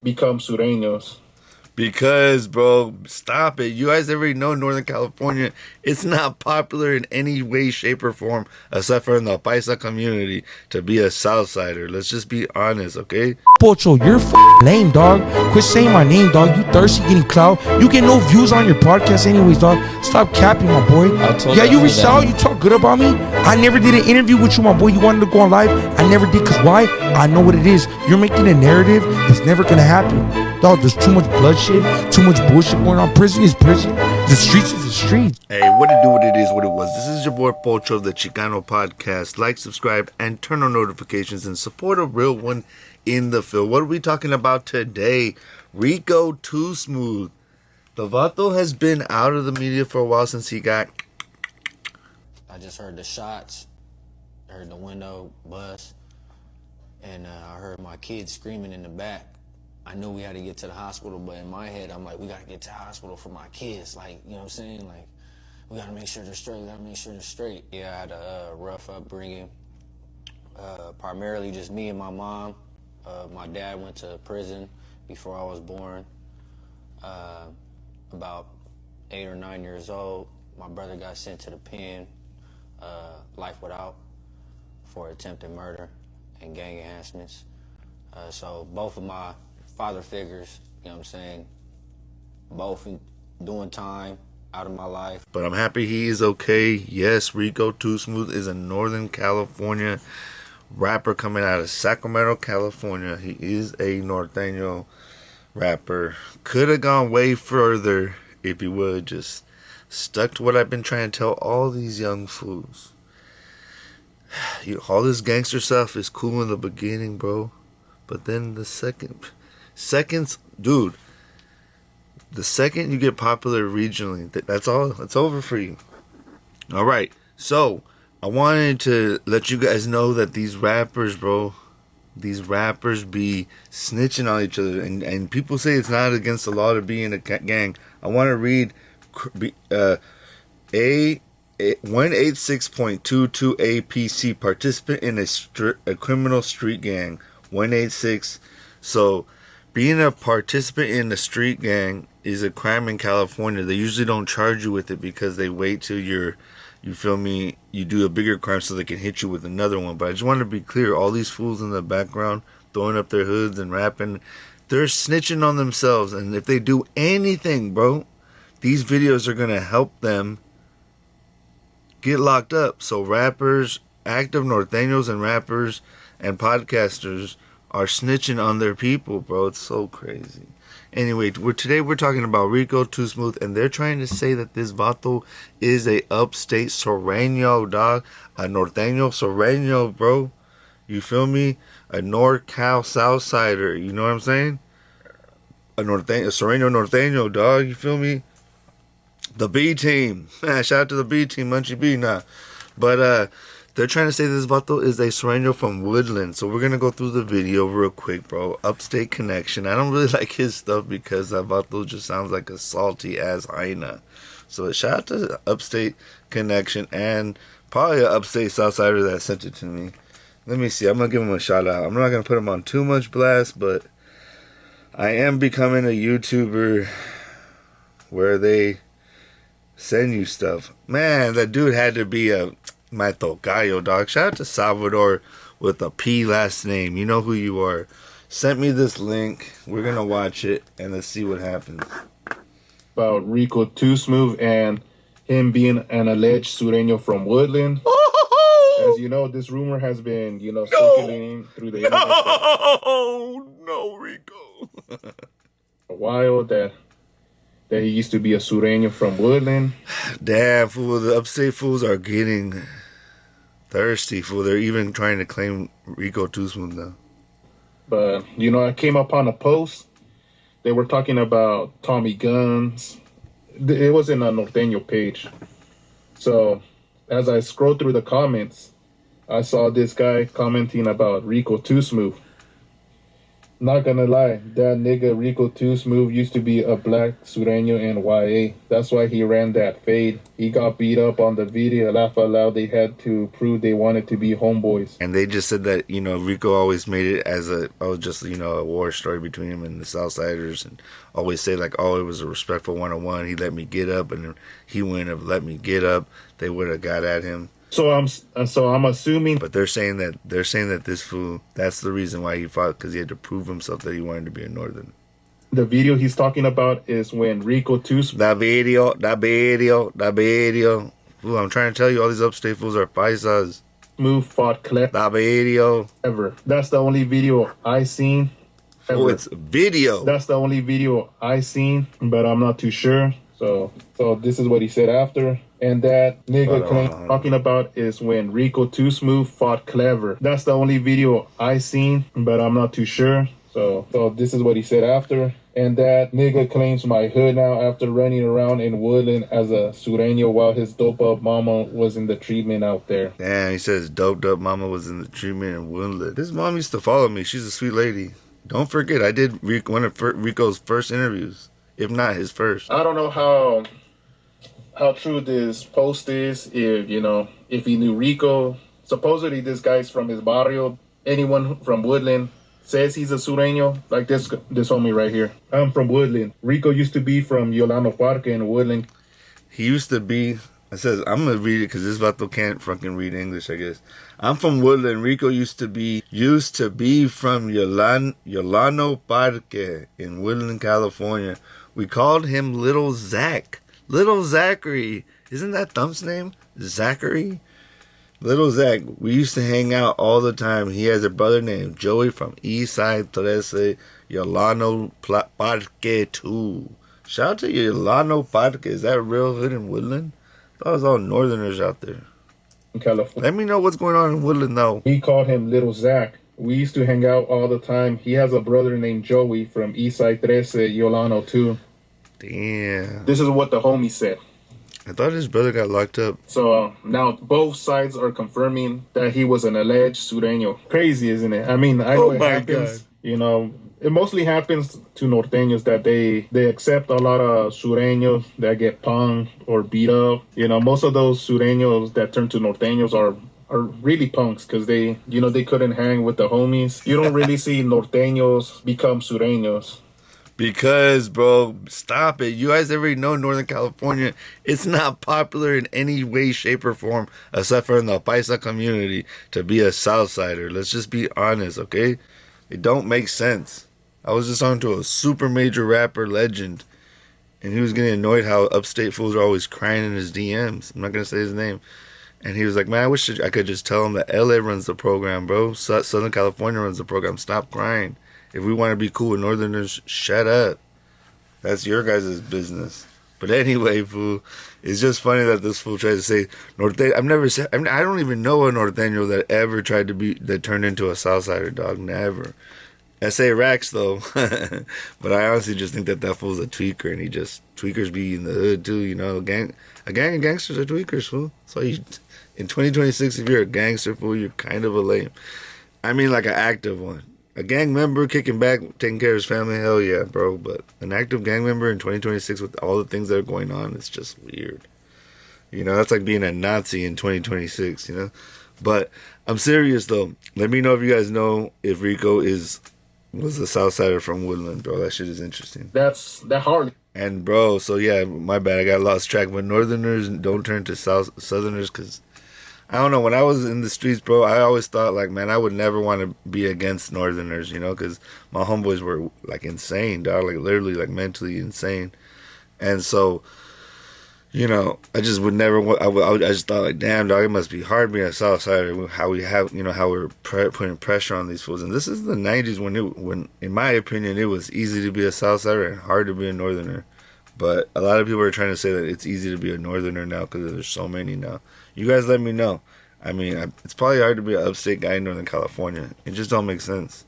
become Surenos. Because, bro, stop it. You guys already know Northern California, it's not popular in any way, shape, or form, except for in the Paisa community, to be a Southsider. Let's just be honest, okay? Pocho, you're lame, dog. Quit saying my name, dog. You thirsty getting clout. You get no views on your podcast anyways, dog. Stop capping, my boy. Yeah, you reached out. You talk good about me. I never did an interview with you, my boy. You wanted to go on live. I never did, because why? I know what it is. You're making a narrative that's never going to happen. Dog, there's too much bloodshed, too much bullshit going on. Prison is prison. The streets is the streets. Hey, what it do, what it is, what it was. This is your boy Pocho of the Chicano Podcast. Like, subscribe, and turn on notifications and support a real one in the field. What are we talking about today? Rico Too Smoove. The vato has been out of the media for a while since he got... I just heard the shots, I heard the window bust, and I heard my kids screaming in the back. I knew we had to get to the hospital, but in my head, I'm like, we got to get to the hospital for my kids. Like, you know what I'm saying? Like, we got to make sure they're straight. We got to make sure they're straight. Yeah, I had a rough upbringing. Primarily just me and my mom. My dad went to prison before I was born. About 8 or 9 years old, my brother got sent to the pen, life without, for attempted murder and gang enhancements. So both of my father figures, you know what I'm saying, both doing time out of my life. But I'm happy he is okay. Yes, Rico Too Smoove is a Northern California rapper coming out of Sacramento, California. He is a Norteño rapper. Could have gone way further if he would just stuck to what I've been trying to tell all these young fools. All this gangster stuff is cool in the beginning, bro. But then the seconds, dude, the second you get popular regionally, that's all. It's over for you. All right. So I wanted to let you guys know that these rappers, bro, these rappers be snitching on each other. And people say it's not against the law to be in a gang. I want to read 186.22 APC, participant in a criminal street gang. 186. So being a participant in a street gang is a crime in California. They usually don't charge you with it because they wait till you feel me, you do a bigger crime so they can hit you with another one. But I just want to be clear, all these fools in the background throwing up their hoods and rapping, they're snitching on themselves. And if they do anything, bro, these videos are going to help them get locked up. So rappers, active Norteños and rappers and podcasters are snitching on their people, bro. It's so crazy. Anyway, today we're talking about Rico Too Smoove, and they're trying to say that this vato is a upstate Sureno, dog. A Norteño Sureño, bro. You feel me? A NorCal Southsider. You know what I'm saying? A Sureno Norteño, dog. You feel me? The B team. Shout out to the B team, Munchie B. Nah. But they're trying to say this vato is a Sureno from Woodland. So we're going to go through the video real quick, bro. Upstate connection. I don't really like his stuff because that vato just sounds like a salty ass hyena. So shout out to Upstate connection and probably an Upstate Southsider that sent it to me. Let me see. I'm going to give him a shout out. I'm not going to put him on too much blast, but I am becoming a YouTuber where they send you stuff. Man, that dude had to be a my tocayo, dog. Shout out to Salvador with a P last name. You know who you are. Sent me this link. We're gonna watch it and let's see what happens. About Rico Too Smoove and him being an alleged Sureño from Woodland. As you know, this rumor has been, circulating through the internet No, Rico. a while that he used to be a Sureño from Woodland. Damn, fool. The upstate fools are getting thirsty, fool. They're even trying to claim Rico Too Smoove now. But, I came upon a post. They were talking about Tommy Guns. It was in a Norteño page. So, as I scrolled through the comments, I saw this guy commenting about Rico Too Smoove. Not gonna lie, that nigga Rico 2 Smoove used to be a black Sureño and YA. That's why he ran that fade. He got beat up on the video. Laugh out loud, they had to prove they wanted to be homeboys. And they just said that, Rico always made it as a war story between him and the Southsiders, and always say like, oh, it was a respectful 1-on-1. He let me get up, and he wouldn't have let me get up. They would have got at him. So I'm assuming, but they're saying that this fool, that's the reason why he fought, because he had to prove himself that he wanted to be a Northern. The video he's talking about is when Rico 2 That video. Fool, I'm trying to tell you, all these upstate fools are paisas. Smoove fought Clef. That video. Ever. That's the only video I seen. Ever. Oh, it's video. That's the only video I seen, but I'm not too sure. So this is what he said after. And that nigga talking about is when Rico 2 Smoove fought Clever. That's the only video I seen, but I'm not too sure. So this is what he said after. And that nigga claims my hood now after running around in Woodland as a Sureño while his dope up mama was in the treatment out there. Damn, he says doped up mama was in the treatment in Woodland. This mom used to follow me. She's a sweet lady. Don't forget, I did one of Rico's first interviews, if not his first. I don't know how true this post is. If he knew Rico. Supposedly this guy's from his barrio. Anyone from Woodland says he's a Sureño, like this homie right here. I'm from Woodland. Rico used to be from Yolano Parque in Woodland. He used to be. It says, I'm gonna read it because this vato can't fucking read English, I guess. I'm from Woodland. Rico used to be from Yolano Parque in Woodland, California. We called him Little Zach. Little Zachary. Isn't that Thump's name? Zachary? Little Zach. We used to hang out all the time. He has a brother named Joey from Eastside 13, Yolano Parque 2. Shout out to Yolano Parque. Is that real hood in Woodland? I thought it was all Northerners out there. In California. Let me know what's going on in Woodland, though. He called him Little Zach. We used to hang out all the time. He has a brother named Joey from Eastside 13, Yolano 2. Damn. This is what the homie said. I thought his brother got locked up. So now both sides are confirming that he was an alleged Sureño. Crazy, isn't it? I mean, I know it happens. God. It mostly happens to Norteños that they accept a lot of Sureños that get punked or beat up. Most of those Sureños that turn to Norteños are really punks because they couldn't hang with the homies. You don't really see Norteños become Sureños. Because, bro, stop it. You guys already know Northern California, it's not popular in any way, shape, or form, except for in the Paisa community, to be a Southsider. Let's just be honest, okay? It don't make sense. I was just on to a super major rapper legend, and he was getting annoyed how upstate fools are always crying in his DMs. I'm not going to say his name. And he was like, man, I wish I could just tell him that LA runs the program, bro. Southern California runs the program. Stop crying. If we want to be cool with Northerners, shut up. That's your guys' business. But anyway, fool, it's just funny that this fool tries to say Norte. I don't even know a Norteño that ever that turned into a Southsider, dog. Never. S.A. Rax, though. But I honestly just think that fool's a tweaker, and tweakers be in the hood, too, A gang of gangsters are tweakers, fool. So in 2026, if you're a gangster, fool, you're kind of a lame. I mean, like an active one. A gang member kicking back, taking care of his family, hell yeah, bro. But an active gang member in 2026 with all the things that are going on, it's just weird. That's like being a Nazi in 2026, But I'm serious, though. Let me know if you guys know if Rico was a Southsider from Woodland, bro. That shit is interesting. That's hard. And, bro, so yeah, my bad. I got lost track. But Northerners don't turn to Southerners because I don't know. When I was in the streets, bro, I always thought, like, man, I would never want to be against Northerners, because my homeboys were, like, insane, dog. Like, literally, like, mentally insane. And so, I just would never want, I just thought, like, damn, dog, it must be hard being a Southsider, how we have, how we're putting pressure on these fools. And this is the 90s when, in my opinion, it was easy to be a Southsider and hard to be a Northerner. But a lot of people are trying to say that it's easy to be a Northerner now because there's so many now. You guys let me know. I mean, it's probably hard to be an upstate guy in Northern California. It just don't make sense.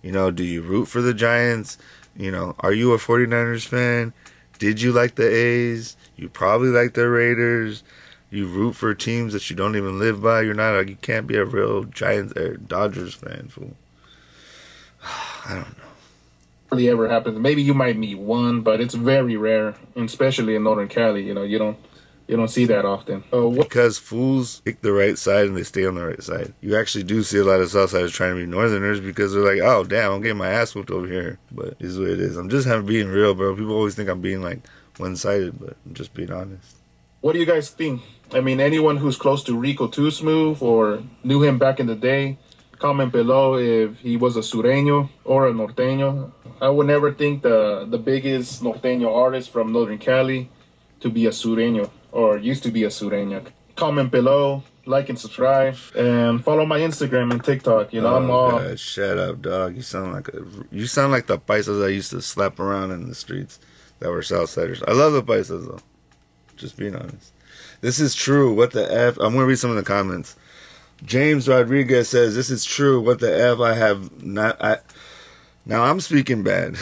Do you root for the Giants? Are you a 49ers fan? Did you like the A's? You probably like the Raiders. You root for teams that you don't even live by. You can't be a real Giants or Dodgers fan, fool. I don't know. Hardly ever happens. Maybe you might meet one, but it's very rare, and especially in Northern Cali. You don't see that often. Because fools pick the right side and they stay on the right side. You actually do see a lot of Southsiders trying to be Northerners because they're like, oh, damn, I'm getting my ass whooped over here. But it is what it is. I'm just being real, bro. People always think I'm being like one-sided, but I'm just being honest. What do you guys think? I mean, anyone who's close to Rico too, Smoove, or knew him back in the day, comment below if he was a Sureño or a Norteño. I would never think the biggest Norteño artist from Northern Cali to be a Sureño, or used to be a Sureño. Comment below, like and subscribe, and follow my Instagram and TikTok. I'm all... God, shut up, dog. You sound like the paisas I used to slap around in the streets that were Southsiders. I love the paisas, though. Just being honest. This is true. What the F? I'm going to read some of the comments. James Rodriguez says, this is true. What the F? I have not... Now, I'm speaking bad.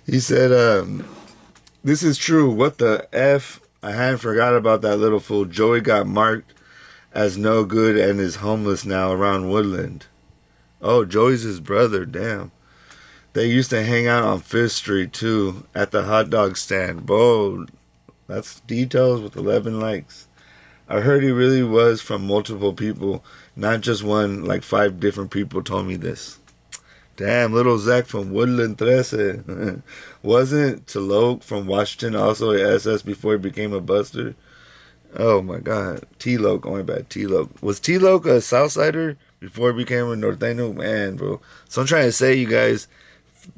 He said, this is true. What the F? I hadn't forgot about that little fool. Joey got marked as no good and is homeless now around Woodland. Oh, Joey's his brother. Damn. They used to hang out on 5th Street, too, at the hot dog stand. Bro, that's details with 11 likes. I heard he really was from multiple people, not just one, like 5 different people told me this. Damn, little Zach from Woodland 13. Wasn't Tloke from Washington also a SS before he became a buster? Oh my God. Tloke, oh my bad, Tloke. Was Tloke a Southsider before he became a Norteño? Man, bro. So I'm trying to say, you guys,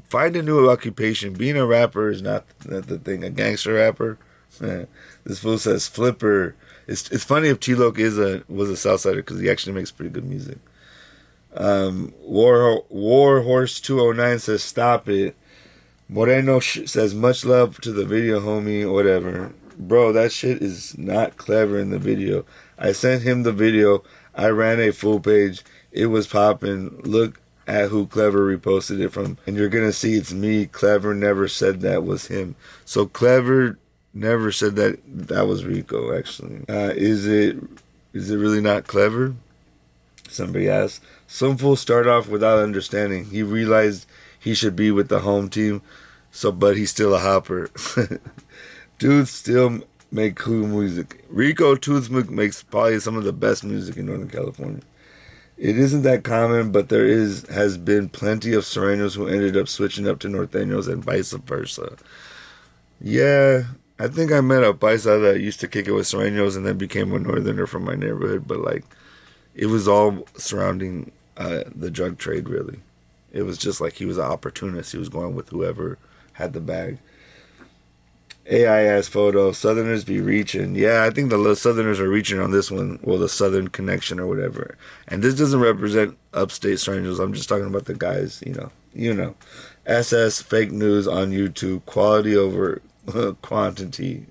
find a new occupation. Being a rapper is not the thing. A gangster rapper. This fool says flipper. It's funny if Tloke was a Southsider because he actually makes pretty good music. Warhorse 209 says stop it. Moreno says much love to the video, homie. Whatever, bro. That shit is not clever in the video. I sent him the video. I ran a full page. It was popping. Look at who Clever reposted it from, and you're gonna see it's me. Clever never said that was him. So Clever never said that was Rico. Actually, is it really not Clever? Somebody asked. Some fool start off without understanding. He realized he should be with the home team, but he's still a hopper. Dudes still make cool music. Rico Toothsmook makes probably some of the best music in Northern California. It isn't that common, but there has been plenty of Surenos who ended up switching up to Norteños and vice versa. Yeah, I think I met a paisa that used to kick it with Sureños and then became a Northerner from my neighborhood, but like, it was all surrounding the drug trade, really. It was just like he was an opportunist. He was going with whoever had the bag. AIS photo, Southerners be reaching. Yeah, I think the Southerners are reaching on this one. Well, the Southern connection or whatever. And this doesn't represent upstate strangers. I'm just talking about the guys, you know. SS fake news on YouTube. Quality over quantity.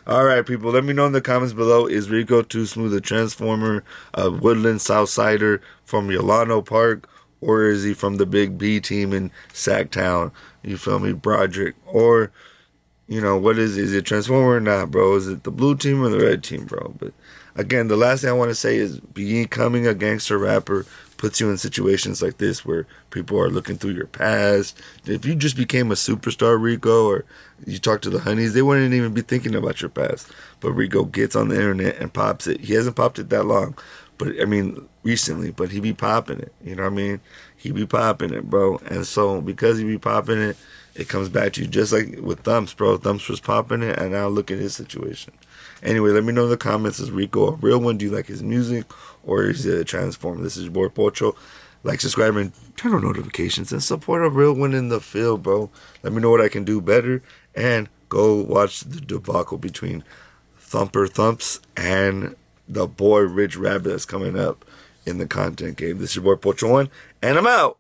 All right, people, let me know in the comments below. Is Rico too smooth a transformer, a Woodland Southsider from Yolano Park, or is he from the Big B team in Sacktown? You feel me, Broderick? Or, what is it? Is it transformer or not, bro? Is it the blue team or the red team, bro? But again, the last thing I want to say is becoming a gangster rapper puts you in situations like this where people are looking through your past. If you just became a superstar, Rico, or you talk to the honeys, they wouldn't even be thinking about your past. But Rico gets on the internet and pops it. He hasn't popped it that long, but recently, but he be popping it. You know what I mean? He be popping it, bro. And so because he be popping it, it comes back to you just like with Thumps, bro. Thumps was popping it, and now look at his situation. Anyway, let me know in the comments, is Rico a real one? Do you like his music, or is it a transformer? This is your boy Pocho. Like, subscribe, and turn on notifications, and support a real one in the field, bro. Let me know what I can do better, and go watch the debacle between Thumper Thumps and the boy Rich Rabbit that's coming up in the content game. This is your boy Pocho 1, and I'm out.